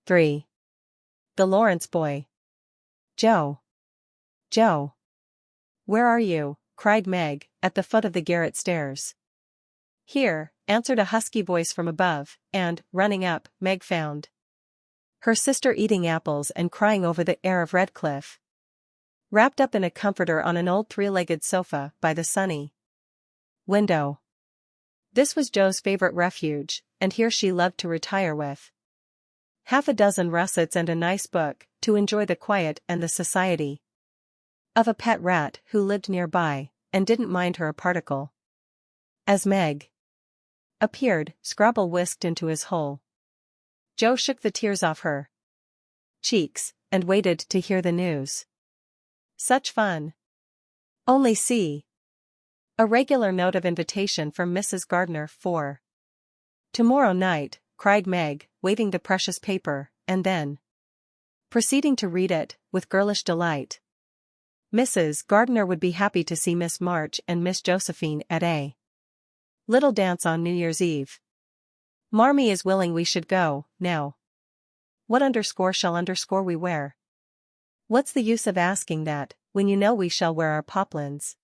3. The Lawrence Boy. Joe. Joe. Where are you? Cried Meg, at the foot of the garret stairs. Here, answered a husky voice from above, and, running up, Meg found her sister eating apples and crying over the heir of Redcliffe, wrapped up in a comforter on an old three-legged sofa by the sunny window. This was Joe's favorite refuge, and here she loved to retire with half a dozen russets and a nice book, to enjoy the quiet and the society of a pet rat who lived nearby, and didn't mind her a particle. As Meg appeared, Scrabble whisked into his hole. Joe shook the tears off her cheeks, and waited to hear the news. Such fun. Only see. A regular note of invitation from Mrs. Gardner for tomorrow night, cried Meg, waving the precious paper, and then proceeding to read it, with girlish delight. Mrs. Gardner would be happy to see Miss March and Miss Josephine at a little dance on New Year's Eve. Marmee is willing we should go, now. What shall we wear? What's the use of asking that, when you know we shall wear our poplins?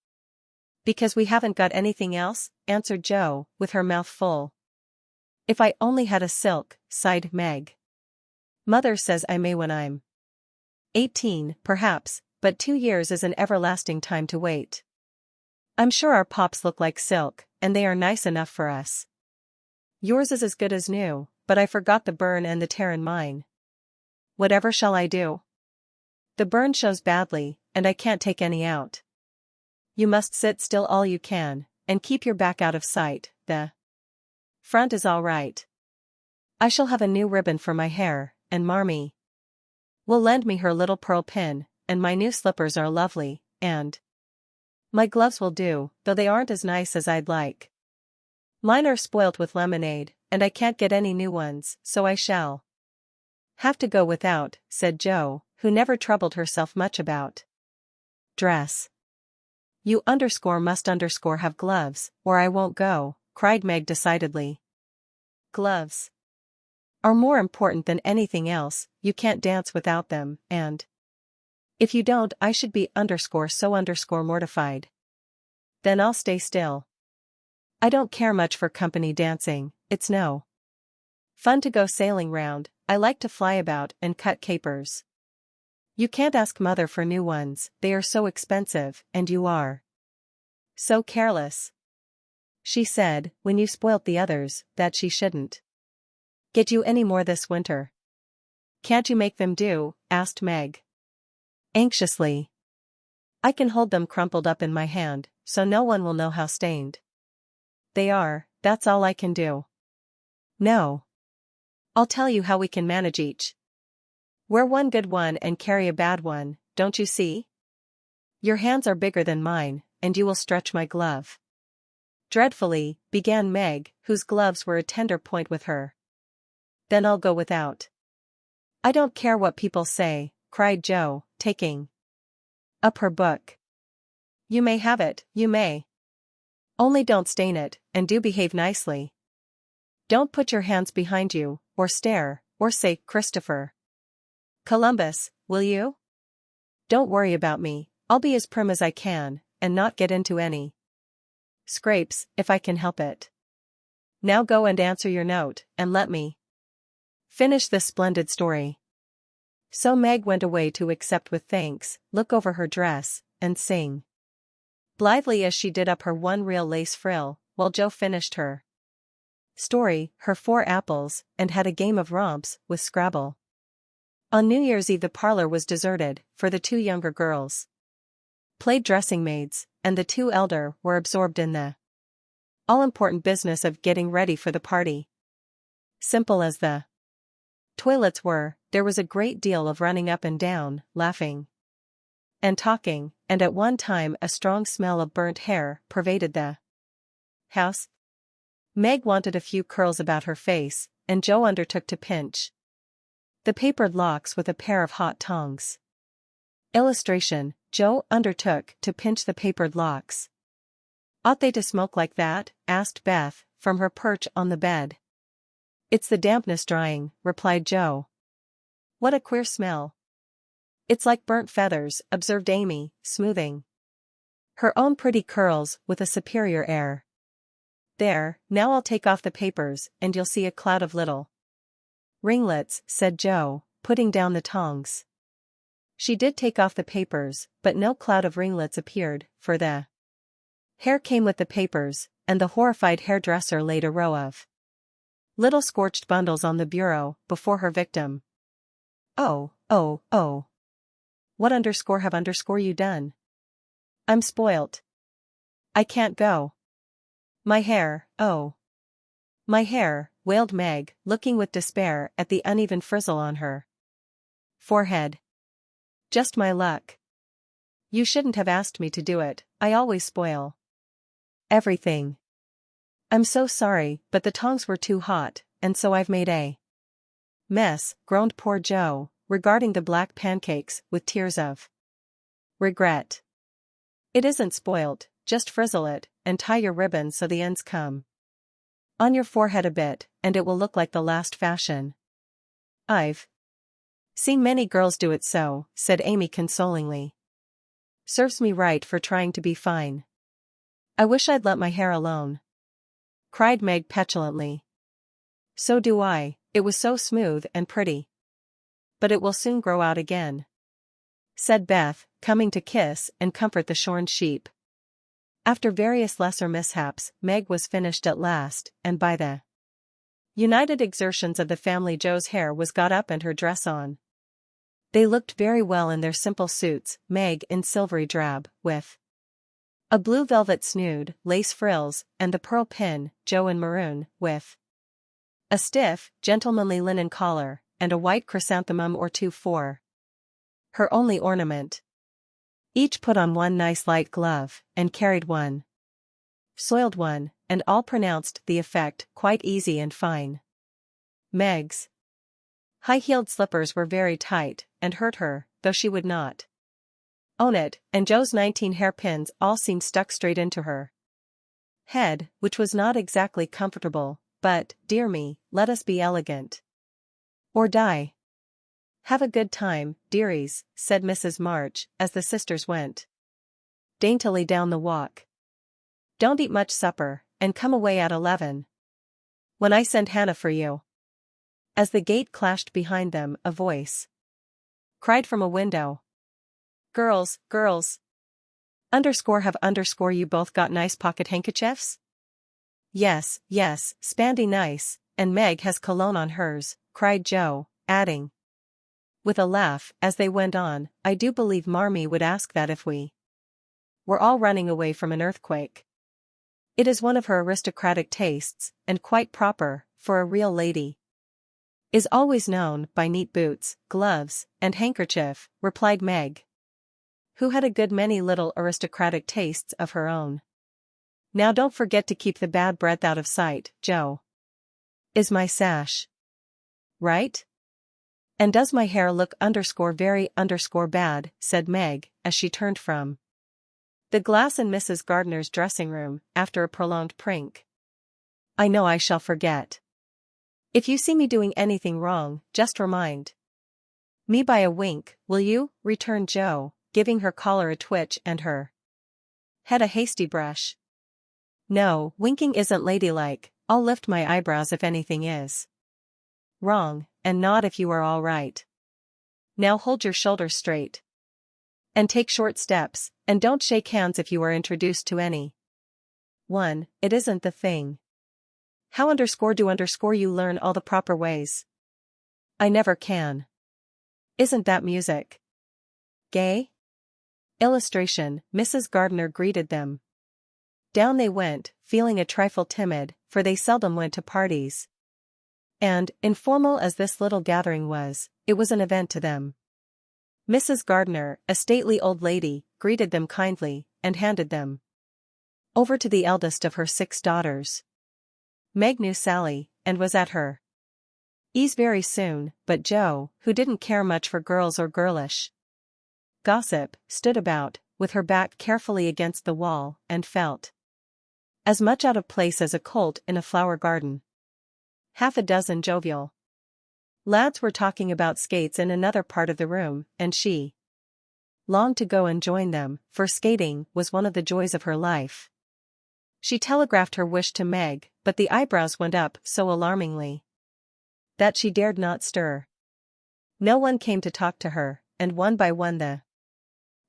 Because we haven't got anything else, answered Joe, with her mouth full. If I only had a silk, sighed Meg. Mother says I may when I'm 18, perhaps, but 2 years is an everlasting time to wait. I'm sure our pops look like silk, and they are nice enough for us. Yours is as good as new, but I forgot the burn and the tear in mine. Whatever shall I do? The burn shows badly, and I can't take any out. You must sit still all you can, and keep your back out of sight. The front is all right. I shall have a new ribbon for my hair, and Marmee will lend me her little pearl pin, and my new slippers are lovely, and my gloves will do, though they aren't as nice as I'd like. Mine are spoilt with lemonade, and I can't get any new ones, so I shall have to go without, said Joe, who never troubled herself much about dress. You must have gloves, or I won't go, cried Meg decidedly. Gloves are more important than anything else, you can't dance without them, and if you don't I should be so mortified. Then I'll stay still. I don't care much for company dancing, it's no fun to go sailing round, I like to fly about and cut capers. You can't ask Mother for new ones, they are so expensive, and you are so careless. She said, when you spoilt the others, that she shouldn't get you any more this winter. Can't you make them do? Asked Meg anxiously. I can hold them crumpled up in my hand, so no one will know how stained they are, that's all I can do. No. I'll tell you how we can manage each. Wear one good one and carry a bad one, don't you see? Your hands are bigger than mine, and you will stretch my glove. Dreadfully, began Meg, whose gloves were a tender point with her. Then I'll go without. I don't care what people say, cried Joe, taking up her book. You may have it, you may. Only don't stain it, and do behave nicely. Don't put your hands behind you, or stare, or say, Christopher Columbus, will you? Don't worry about me, I'll be as prim as I can, and not get into any scrapes, if I can help it. Now go and answer your note, and let me finish this splendid story. So Meg went away to accept with thanks, look over her dress, and sing blithely as she did up her one real lace frill, while Joe finished her story, her 4 apples, and had a game of romps with Scrabble. On New Year's Eve the parlor was deserted, for the 2 younger girls played dressing maids, and the 2 elder were absorbed in the all-important business of getting ready for the party. Simple as the toilets were, there was a great deal of running up and down, laughing and talking, and at one time a strong smell of burnt hair pervaded the house. Meg wanted a few curls about her face, and Joe undertook to pinch the papered locks with a pair of hot tongs. Illustration: Joe undertook to pinch the papered locks. Ought they to smoke like that? Asked Beth, from her perch on the bed. It's the dampness drying, replied Joe. What a queer smell. It's like burnt feathers, observed Amy, smoothing her own pretty curls with a superior air. There, now I'll take off the papers, and you'll see a cloud of little ringlets, said Jo, putting down the tongs. She did take off the papers, but no cloud of ringlets appeared, for the hair came with the papers, and the horrified hairdresser laid a row of little scorched bundles on the bureau, before her victim. Oh, oh, oh. What have you done? I'm spoilt. I can't go. My hair, oh. My hair, wailed Meg, looking with despair at the uneven frizzle on her forehead. Just my luck. You shouldn't have asked me to do it, I always spoil everything. I'm so sorry, but the tongs were too hot, and so I've made a mess, groaned poor Jo, regarding the black pancakes with tears of regret. It isn't spoilt, just frizzle it, and tie your ribbon so the ends come on your forehead a bit, and it will look like the last fashion. I've seen many girls do it so, said Amy consolingly. Serves me right for trying to be fine. I wish I'd let my hair alone, cried Meg petulantly. So do I, it was so smooth and pretty. But it will soon grow out again, said Beth, coming to kiss and comfort the shorn sheep. After various lesser mishaps, Meg was finished at last, and by the united exertions of the family Jo's hair was got up and her dress on. They looked very well in their simple suits, Meg in silvery drab, with a blue velvet snood, lace frills, and the pearl pin, Jo in maroon, with a stiff, gentlemanly linen collar, and a white chrysanthemum or two for her only ornament. Each put on one nice light glove, and carried one soiled one, and all pronounced the effect quite easy and fine. Meg's high-heeled slippers were very tight, and hurt her, though she would not own it, and Jo's 19 hairpins all seemed stuck straight into her head, which was not exactly comfortable, but, dear me, let us be elegant or die. Have a good time, dearies, said Mrs. March, as the sisters went daintily down the walk. Don't eat much supper, and come away at 11. When I send Hannah for you. As the gate clashed behind them, a voice cried from a window. Girls, girls. _have you both got nice pocket handkerchiefs? Yes, yes, spandy nice, and Meg has cologne on hers, cried Jo, adding with a laugh as they went on, I do believe Marmee would ask that if we were all running away from an earthquake. It is one of her aristocratic tastes, and quite proper, for a real lady is always known by neat boots, gloves, and handkerchief, replied Meg, who had a good many little aristocratic tastes of her own. Now don't forget to keep the bad breath out of sight, Jo. Is my sash right? And does my hair look very bad, said Meg, as she turned from the glass in Mrs. Gardner's dressing room, after a prolonged prink. I know I shall forget. If you see me doing anything wrong, just remind me by a wink, will you? Returned Jo, giving her collar a twitch and her head a hasty brush. No, winking isn't ladylike, I'll lift my eyebrows if anything is wrong, and nod if you are all right. Now hold your shoulders straight. And take short steps, and don't shake hands if you are introduced to any one, it isn't the thing. How do you learn all the proper ways? I never can. Isn't that music? Gay? Illustration, Mrs. Gardner greeted them. Down they went, feeling a trifle timid, for they seldom went to parties. And, informal as this little gathering was, it was an event to them. Mrs. Gardner, a stately old lady, greeted them kindly, and handed them over to the eldest of her 6 daughters. Meg knew Sally, and was at her ease very soon, but Jo, who didn't care much for girls or girlish gossip, stood about, with her back carefully against the wall, and felt as much out of place as a colt in a flower garden. Half a dozen jovial Lads were talking about skates in another part of the room, and she longed to go and join them, for skating was one of the joys of her life. She telegraphed her wish to Meg, but the eyebrows went up so alarmingly that she dared not stir. No one came to talk to her, and one by one the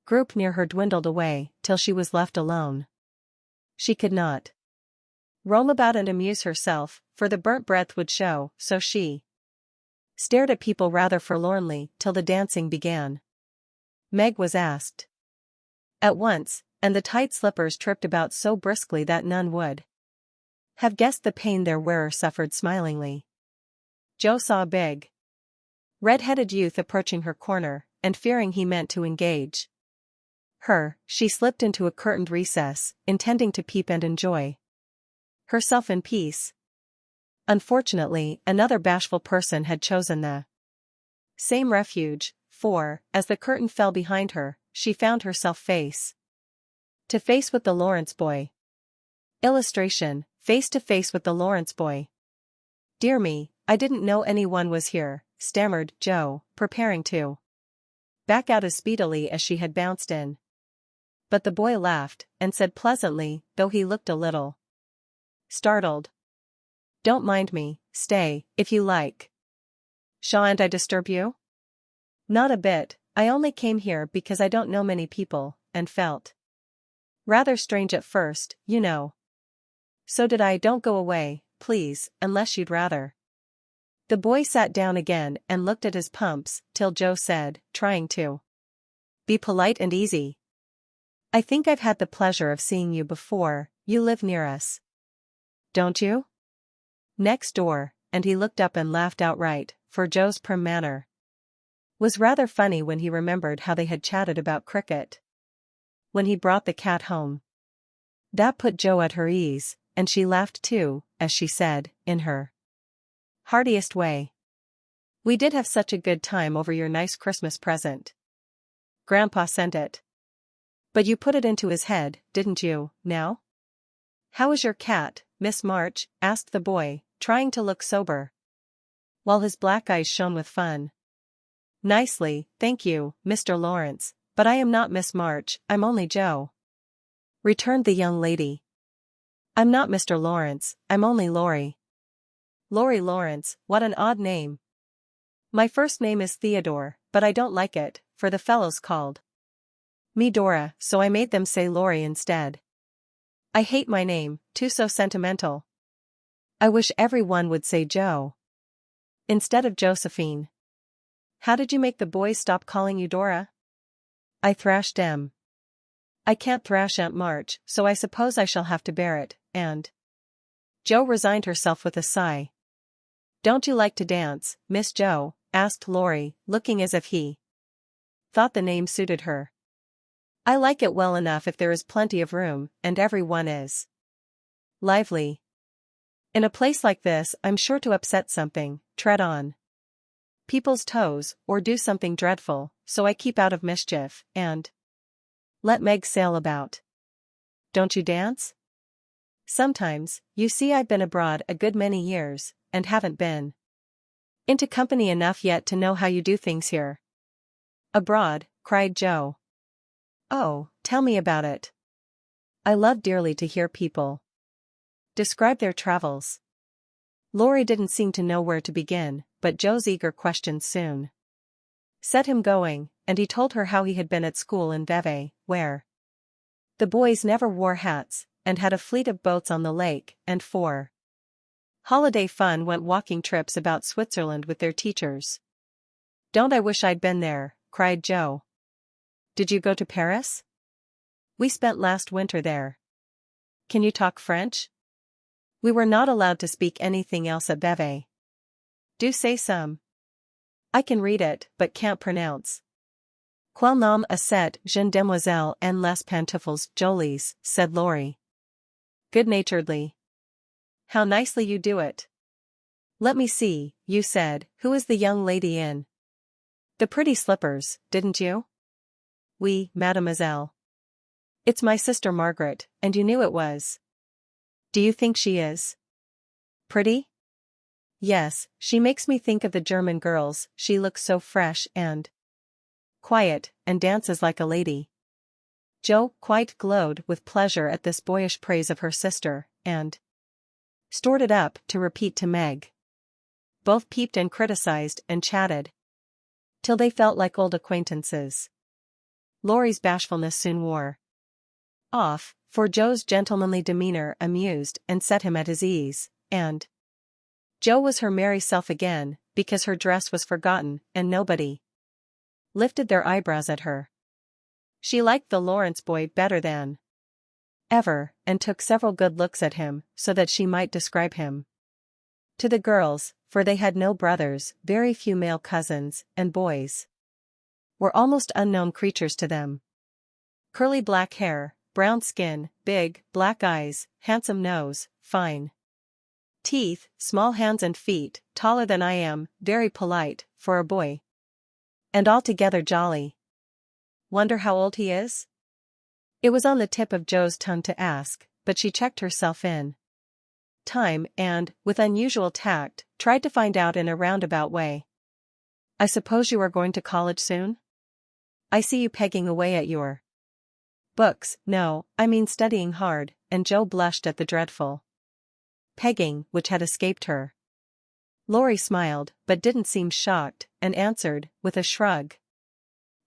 group near her dwindled away, till she was left alone. She could not roam about and amuse herself, for the burnt breath would show, so she stared at people rather forlornly till the dancing began. Meg was asked at once, and the tight slippers tripped about so briskly that none would have guessed the pain their wearer suffered smilingly. Joe saw a big, red-headed youth approaching her corner, and fearing he meant to engage her, she slipped into a curtained recess, intending to peep and enjoy herself in peace. Unfortunately, another bashful person had chosen the same refuge, for, as the curtain fell behind her, she found herself face to face with the Lawrence boy. Illustration: face to face with the Lawrence boy. "Dear me, I didn't know anyone was here," stammered Joe, preparing to back out as speedily as she had bounced in. But the boy laughed, and said pleasantly, though he looked a little startled, "Don't mind me, stay, if you like." "Shan't I disturb you?" "Not a bit, I only came here because I don't know many people, and felt rather strange at first, you know." "So did I. Don't go away, please, unless you'd rather." The boy sat down again and looked at his pumps, till Joe said, trying to be polite and easy, "I think I've had the pleasure of seeing you before. You live near us, don't you?" "Next door," and he looked up and laughed outright, for Joe's prim manner was rather funny when he remembered how they had chatted about cricket when he brought the cat home. That put Joe at her ease, and she laughed too, as she said, in her heartiest way, "We did have such a good time over your nice Christmas present. Grandpa sent it. But you put it into his head, didn't you, now?" "How is your cat, Miss March?" asked the boy, trying to look sober, while his black eyes shone with fun. "Nicely, thank you, Mr. Lawrence, but I am not Miss March, I'm only Joe," returned the young lady. "I'm not Mr. Lawrence, I'm only Laurie." "Laurie Lawrence, what an odd name." "My first name is Theodore, but I don't like it, for the fellows called me Dora, so I made them say Laurie instead. I hate my name, too so sentimental. I wish everyone would say Joe instead of Josephine." "How did you make the boys stop calling you Dora?" "I thrashed them." "I can't thrash Aunt March, so I suppose I shall have to bear it," and Joe resigned herself with a sigh. "Don't you like to dance, Miss Joe?" asked Laurie, looking as if he thought the name suited her. "I like it well enough if there is plenty of room, and everyone is lively. In a place like this I'm sure to upset something, tread on people's toes, or do something dreadful, so I keep out of mischief, and let Meg sail about." "Don't you dance?" "Sometimes, you see I've been abroad a good many years, and haven't been into company enough yet to know how you do things here." "Abroad?" cried Joe. "Oh, tell me about it. I love dearly to hear people describe their travels." Laurie didn't seem to know where to begin, but Joe's eager questions soon set him going, and he told her how he had been at school in Vevey, where the boys never wore hats, and had a fleet of boats on the lake, and for holiday fun went walking trips about Switzerland with their teachers. "Don't I wish I'd been there," cried Joe. "Did you go to Paris?" "We spent last winter there." "Can you talk French?" "We were not allowed to speak anything else at Vevey." "Do say some." "I can read it, but can't pronounce." "Quel nom a cette jeune demoiselle en les pantoufles jolies," said Laurie good-naturedly. "How nicely you do it." "Let me see, you said, who is the young lady in the pretty slippers, didn't you?" "Oui, mademoiselle. It's my sister Margaret, and you knew it was." "Do you think she is pretty?" Yes, she makes me think of the German girls, she looks so fresh and quiet, and dances like a lady. Joe quite glowed with pleasure at this boyish praise of her sister, and stored it up to repeat to Meg. Both peeped and criticized and chatted till they felt like old acquaintances. Laurie's bashfulness soon wore off, for Joe's gentlemanly demeanor amused and set him at his ease, and Joe was her merry self again, because her dress was forgotten and nobody lifted their eyebrows at her. She liked the Lawrence boy better than ever, and took several good looks at him so that she might describe him to the girls, for they had no brothers, very few male cousins, and boys were almost unknown creatures to them. Curly black hair, brown skin, big, black eyes, handsome nose, fine teeth, small hands and feet, taller than I am, very polite, for a boy. And altogether jolly. Wonder how old he is? It was on the tip of Joe's tongue to ask, but she checked herself in time and, with unusual tact, tried to find out in a roundabout way. I suppose you are going to college soon? I see you pegging away at your books. No, I mean studying hard, and Joe blushed at the dreadful pegging which had escaped her. Laurie smiled, but didn't seem shocked, and answered, with a shrug.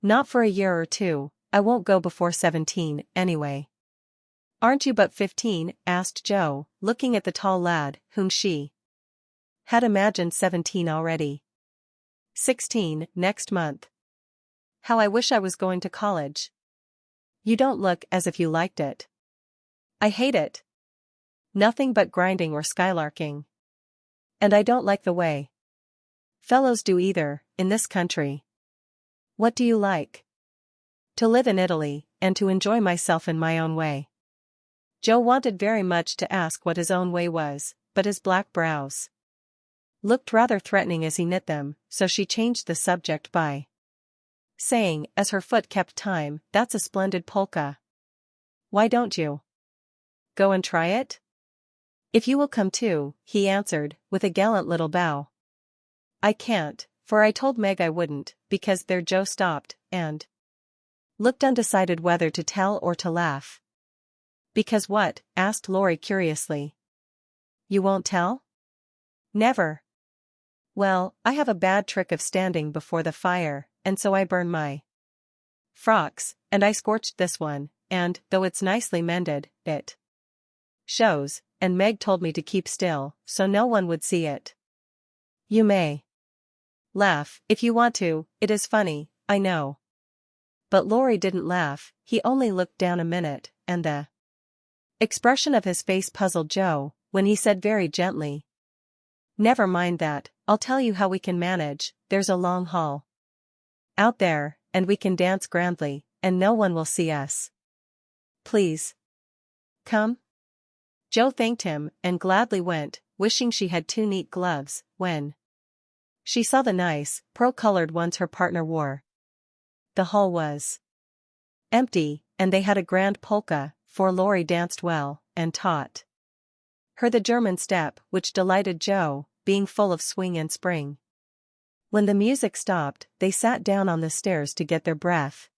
Not for a year or two, I won't go before 17, anyway. Aren't you but 15? Asked Joe, looking at the tall lad, whom she had imagined 17 already. 16, next month. How I wish I was going to college. You don't look as if you liked it. I hate it. Nothing but grinding or skylarking. And I don't like the way fellows do either, in this country. What do you like? To live in Italy, and to enjoy myself in my own way. Joe wanted very much to ask what his own way was, but his black brows looked rather threatening as he knit them, so she changed the subject by saying, as her foot kept time, that's a splendid polka. Why don't you go and try it? If you will come too, he answered, with a gallant little bow. I can't, for I told Meg I wouldn't, because there. Joe stopped, and looked undecided whether to tell or to laugh. Because what? Asked Laurie curiously. You won't tell? Never. Well, I have a bad trick of standing before the fire, and so I burn my frocks, and I scorched this one, and, though it's nicely mended, it shows, and Meg told me to keep still, so no one would see it. You may laugh, if you want to, it is funny, I know. But Laurie didn't laugh, he only looked down a minute, and the expression of his face puzzled Joe, when he said very gently, Never mind that, I'll tell you how we can manage, there's a long hall out there, and we can dance grandly, and no one will see us. Please come? Joe thanked him, and gladly went, wishing she had 2 neat gloves, when she saw the nice, pearl-colored ones her partner wore. The hall was empty, and they had a grand polka, for Laurie danced well, and taught her the German step, which delighted Joe, being full of swing and spring. When the music stopped, they sat down on the stairs to get their breath.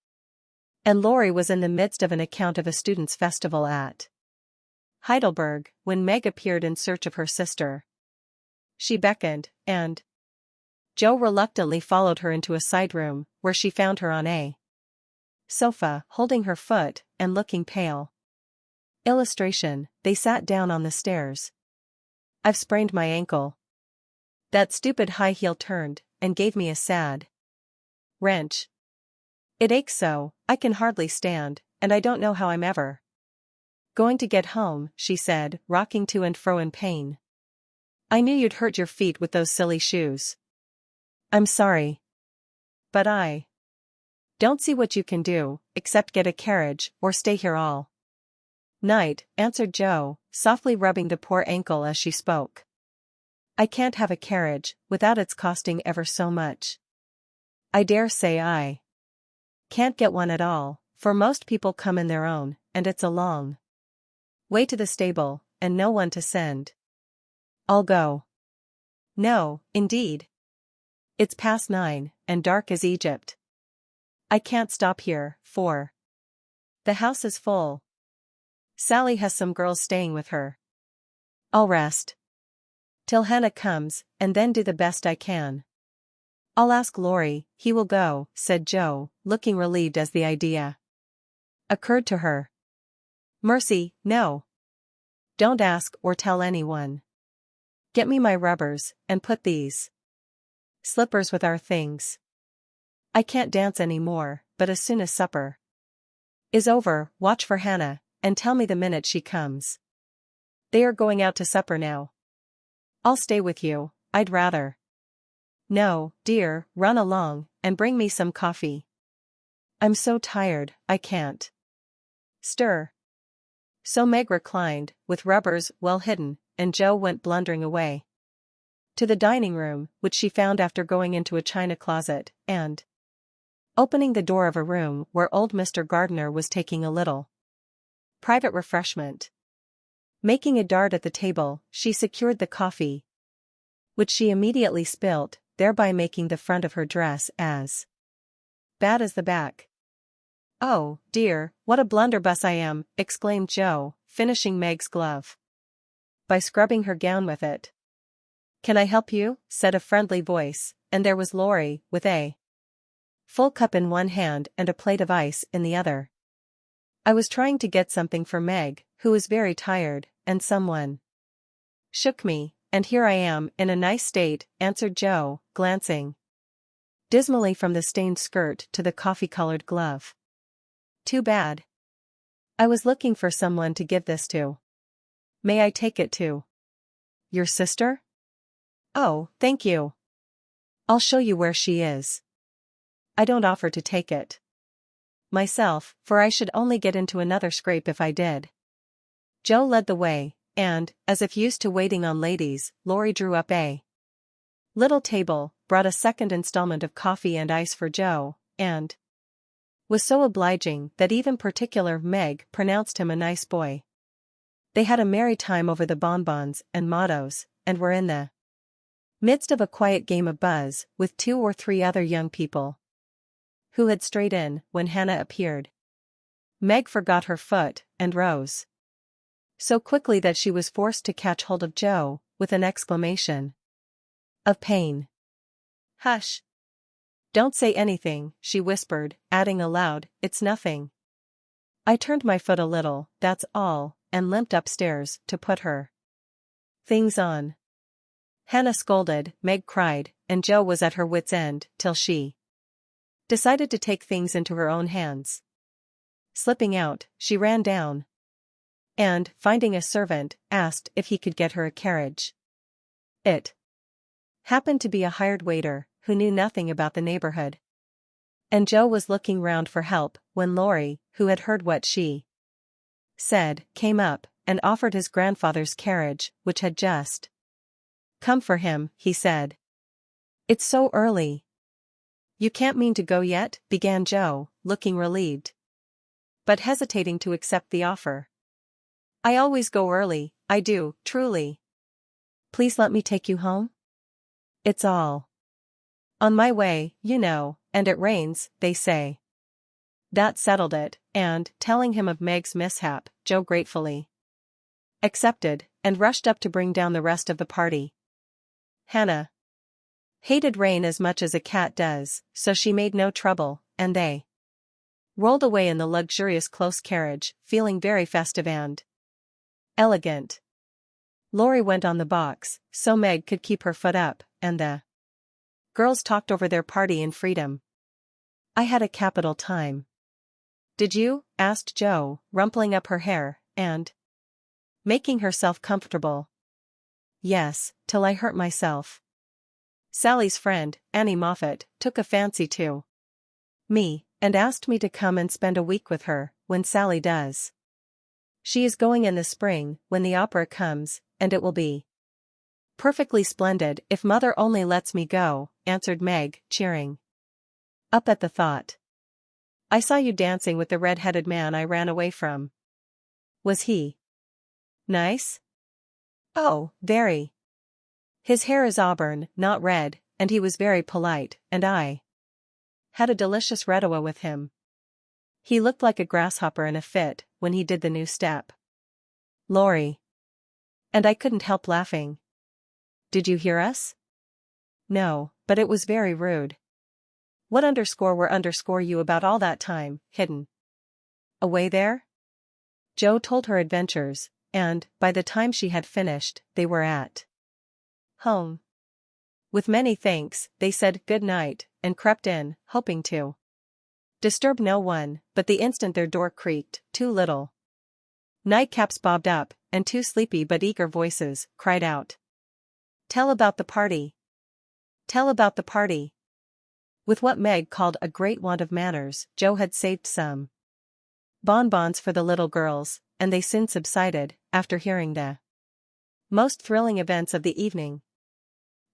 And Laurie was in the midst of an account of a students' festival at Heidelberg, when Meg appeared in search of her sister. She beckoned, and Joe reluctantly followed her into a side room, where she found her on a sofa, holding her foot, and looking pale. Illustration, they sat down on the stairs. I've sprained my ankle. That stupid high heel turned, and gave me a sad wrench. It aches so, I can hardly stand, and I don't know how I'm ever going to get home, she said, rocking to and fro in pain. I knew you'd hurt your feet with those silly shoes. I'm sorry. But I don't see what you can do, except get a carriage, or stay here all night, answered Joe, softly rubbing the poor ankle as she spoke. I can't have a carriage, without its costing ever so much. I dare say I can't get one at all, for most people come in their own, and it's a long way to the stable, and no one to send. I'll go. no, indeed. It's past 9, and dark as Egypt. I can't stop here, for the house is full. Sally has some girls staying with her. I'll rest till Hannah comes, and then do the best I can. I'll ask Laurie, he will go, said Jo, looking relieved as the idea occurred to her. Mercy, no. Don't ask or tell anyone. Get me my rubbers, and put these slippers with our things. I can't dance any more, but as soon as supper is over, watch for Hannah, and tell me the minute she comes. They are going out to supper now. I'll stay with you, I'd rather. No, dear, run along, and bring me some coffee. I'm so tired, I can't stir. So Meg reclined, with rubbers well hidden, and Jo went blundering away to the dining room, which she found after going into a china closet, and opening the door of a room where old Mr. Gardiner was taking a little private refreshment. Making a dart at the table, she secured the coffee, which she immediately spilt, thereby making the front of her dress as bad as the back. Oh, dear, what a blunderbuss I am, exclaimed Jo, finishing Meg's glove by scrubbing her gown with it. Can I help you? Said a friendly voice, and there was Laurie, with a full cup in one hand and a plate of ice in the other. I was trying to get something for Meg, who was very tired, and someone shook me, and here I am in a nice state, answered Jo, glancing dismally from the stained skirt to the coffee-colored glove. Too bad. I was looking for someone to give this to. May I take it to your sister? Oh, thank you. I'll show you where she is. I don't offer to take it myself, for I should only get into another scrape if I did. Jo led the way, and, as if used to waiting on ladies, Laurie drew up a little table, brought a second installment of coffee and ice for Jo, and was so obliging that even particular Meg pronounced him a nice boy. They had a merry time over the bonbons and mottos, and were in the midst of a quiet game of buzz with 2 or 3 other young people who had strayed in when Hannah appeared. Meg forgot her foot and rose so quickly that she was forced to catch hold of Jo, with an exclamation of pain. Hush! Don't say anything, she whispered, adding aloud, it's nothing. I turned my foot a little, that's all, and limped upstairs to put her things on. Hannah scolded, Meg cried, and Jo was at her wits' end, till she decided to take things into her own hands. Slipping out, she ran down, and, finding a servant, asked if he could get her a carriage. It happened to be a hired waiter, who knew nothing about the neighborhood. And Jo was looking round for help, when Laurie, who had heard what she said, came up, and offered his grandfather's carriage, which had just come for him, he said. It's so early. You can't mean to go yet, began Jo, looking relieved, but hesitating to accept the offer. I always go early, I do, truly. Please let me take you home? It's all on my way, you know, and it rains, they say. That settled it, and, telling him of Meg's mishap, Jo gratefully accepted, and rushed up to bring down the rest of the party. Hannah hated rain as much as a cat does, so she made no trouble, and they rolled away in the luxurious close carriage, feeling very festive and elegant. Laurie went on the box, so Meg could keep her foot up, and the girls talked over their party in freedom. I had a capital time. Did you? Asked Jo, rumpling up her hair, and making herself comfortable. Yes, till I hurt myself. Sally's friend, Annie Moffat, took a fancy to me, and asked me to come and spend a week with her, when Sally does. She is going in the spring, when the opera comes, and it will be perfectly splendid if Mother only lets me go, answered Meg, cheering up at the thought. I saw you dancing with the red-headed man I ran away from. Was he nice? Oh, very. His hair is auburn, not red, and he was very polite, and I had a delicious redowa with him. He looked like a grasshopper in a fit when he did the new step. Lori. And I couldn't help laughing. Did you hear us? No, but it was very rude. What were you about all that time, hidden away there? Jo told her adventures, and, by the time she had finished, they were at home. With many thanks, they said good night, and crept in, hoping to disturb no one, but the instant their door creaked, two little nightcaps bobbed up, and two sleepy but eager voices cried out. Tell about the party. Tell about the party. With what Meg called a great want of manners, Jo had saved some bonbons for the little girls, and they soon subsided, after hearing the most thrilling events of the evening.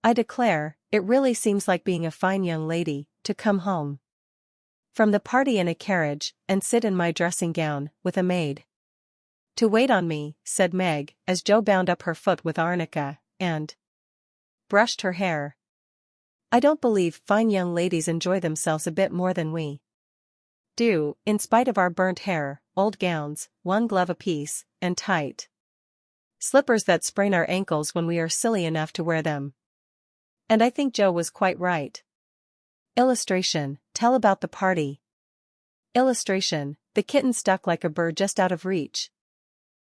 I declare, it really seems like being a fine young lady, to come home from the party in a carriage, and sit in my dressing gown, with a maid to wait on me, said Meg, as Jo bound up her foot with arnica, and brushed her hair. I don't believe fine young ladies enjoy themselves a bit more than we do, in spite of our burnt hair, old gowns, one glove apiece, and tight slippers that sprain our ankles when we are silly enough to wear them. And I think Jo was quite right. Illustration, tell about the party. Illustration, the kitten stuck like a bird just out of reach,